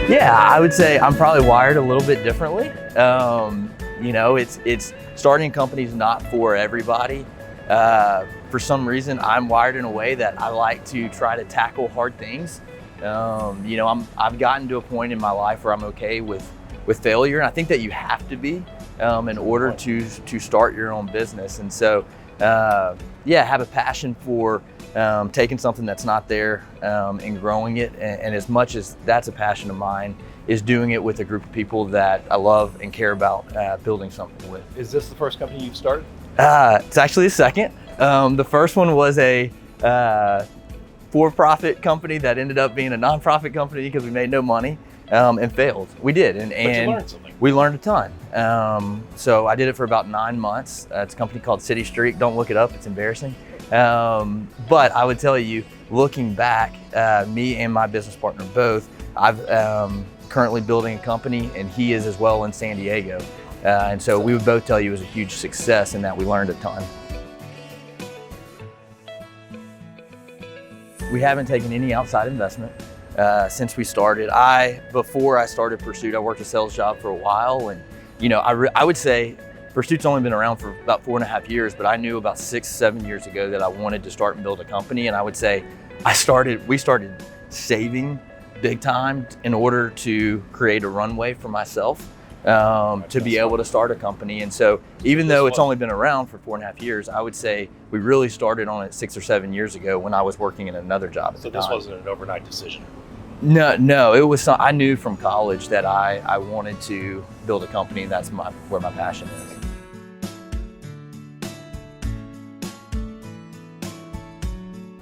Yeah, I would say I'm probably wired a little bit differently. You know, it's starting a company is not for everybody. For some reason, I'm wired in a way that I like to try to tackle hard things. You know, I've gotten to a point in my life where I'm okay with failure, and I think that you have to be in order to start your own business. And so, yeah, have a passion for taking something that's not there and growing it. And as much as that's a passion of mine, is doing it with a group of people that I love and care about building something with. Is this the first company you've started? It's actually the second. The first one was a for-profit company that ended up being a nonprofit company because we made no money and failed. We did, and you learned something. We learned a ton. So I did it for about 9 months. It's a company called City Streak. Don't look it up, it's embarrassing. But I would tell you, looking back, me and my business partner both, I've currently building a company, and he is as well in San Diego. And so we would both tell you it was a huge success in that we learned a ton. We haven't taken any outside investment since we started. Before I started Pursuit, I worked a sales job for a while, and you know, I would say Pursuit's only been around for about 4.5 years, but I knew about 6-7 years ago that I wanted to start and build a company. And I would say we started saving big time in order to create a runway for myself to be able to start a company. And so even though it's only been around for 4.5 years, I would say we really started on it 6 or 7 years ago when I was working in another job at the time. So this wasn't an overnight decision? No, it was I knew from college that I wanted to build a company, and that's where my passion is.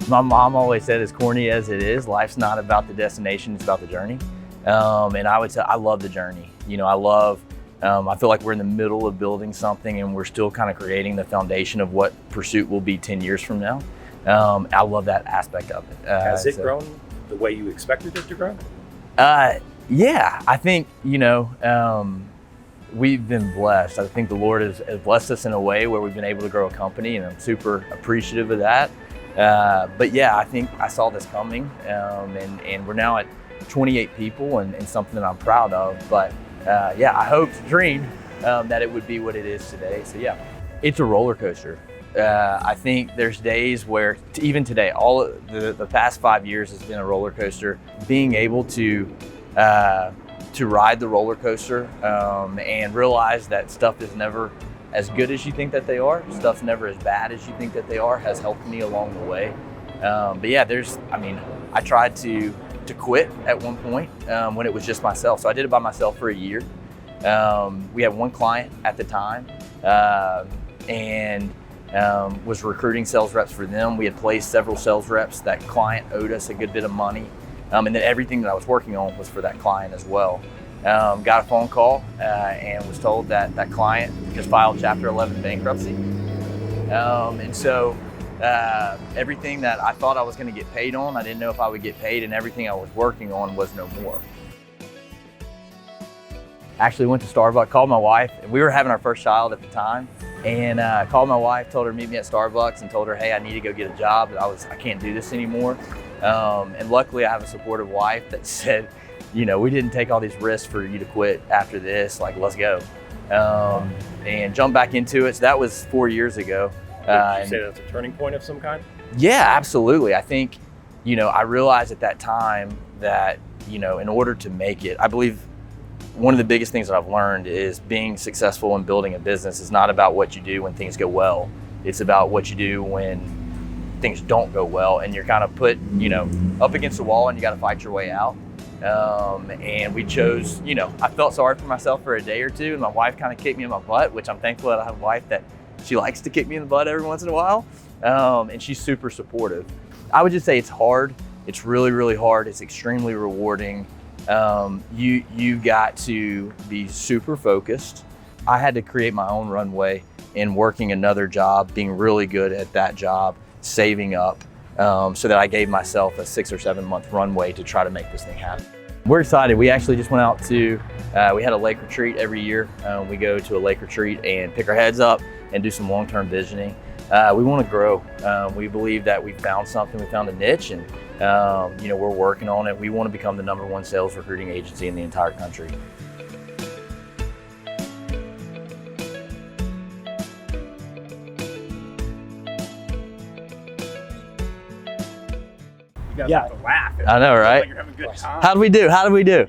My mom always said, as corny as it is, life's not about the destination, it's about the journey. And I would say I love the journey. You know, I feel like we're in the middle of building something, and we're still kind of creating the foundation of what Pursuit will be 10 years from now. I love that aspect of it. Has it grown the way you expected it to grow? Yeah, I think, you know, we've been blessed. I think the Lord has blessed us in a way where we've been able to grow a company, and I'm super appreciative of that. But yeah, I think I saw this coming, and we're now at 28 people, and something that I'm proud of. But yeah, I hoped, dreamed that it would be what it is today. So yeah, it's a roller coaster. I think there's days where, even today, all of the past 5 years has been a roller coaster. Being able to ride the roller coaster and realize that stuff is never as good as you think that they are, stuff's never as bad as you think that they are, has helped me along the way. But yeah, I tried to quit at one point when it was just myself. So I did it by myself for a year. We had one client at the time, and was recruiting sales reps for them. We had placed several sales reps. That client owed us a good bit of money. And then everything that I was working on was for that client as well. Got a phone call and was told that that client just filed Chapter 11 bankruptcy. And so everything that I thought I was going to get paid on, I didn't know if I would get paid, and everything I was working on was no more. Actually went to Starbucks, called my wife, and we were having our first child at the time, and called my wife, told her to meet me at Starbucks, and told her, hey, I need to go get a job. I can't do this anymore. And luckily I have a supportive wife that said, you know, we didn't take all these risks for you to quit after this, like, let's go. And jump back into it. So that was 4 years ago. Would you say that's a turning point of some kind? Yeah, absolutely. I think, you know, I realized at that time that, you know, in order to make it, I believe one of the biggest things that I've learned is being successful in building a business is not about what you do when things go well. It's about what you do when things don't go well, and you're kind of put, you know, up against the wall, and you got to fight your way out. And we chose, you know, I felt sorry for myself for a day or two, and my wife kind of kicked me in my butt, which I'm thankful that I have a wife that she likes to kick me in the butt every once in a while. And she's super supportive. I would just say it's hard. It's really, really hard. It's extremely rewarding. You got to be super focused. I had to create my own runway in working another job, being really good at that job, saving up, so that I gave myself a 6 or 7 month runway to try to make this thing happen. We're excited. We actually just went out to, we had a lake retreat every year. We go to a lake retreat and pick our heads up and do some long-term visioning. We want to grow. We believe that we found something, we found a niche, and we're working on it. We want to become the #1 sales recruiting agency in the entire country. You guys have to laugh. I know, right? Like you're having a good time. How did we do?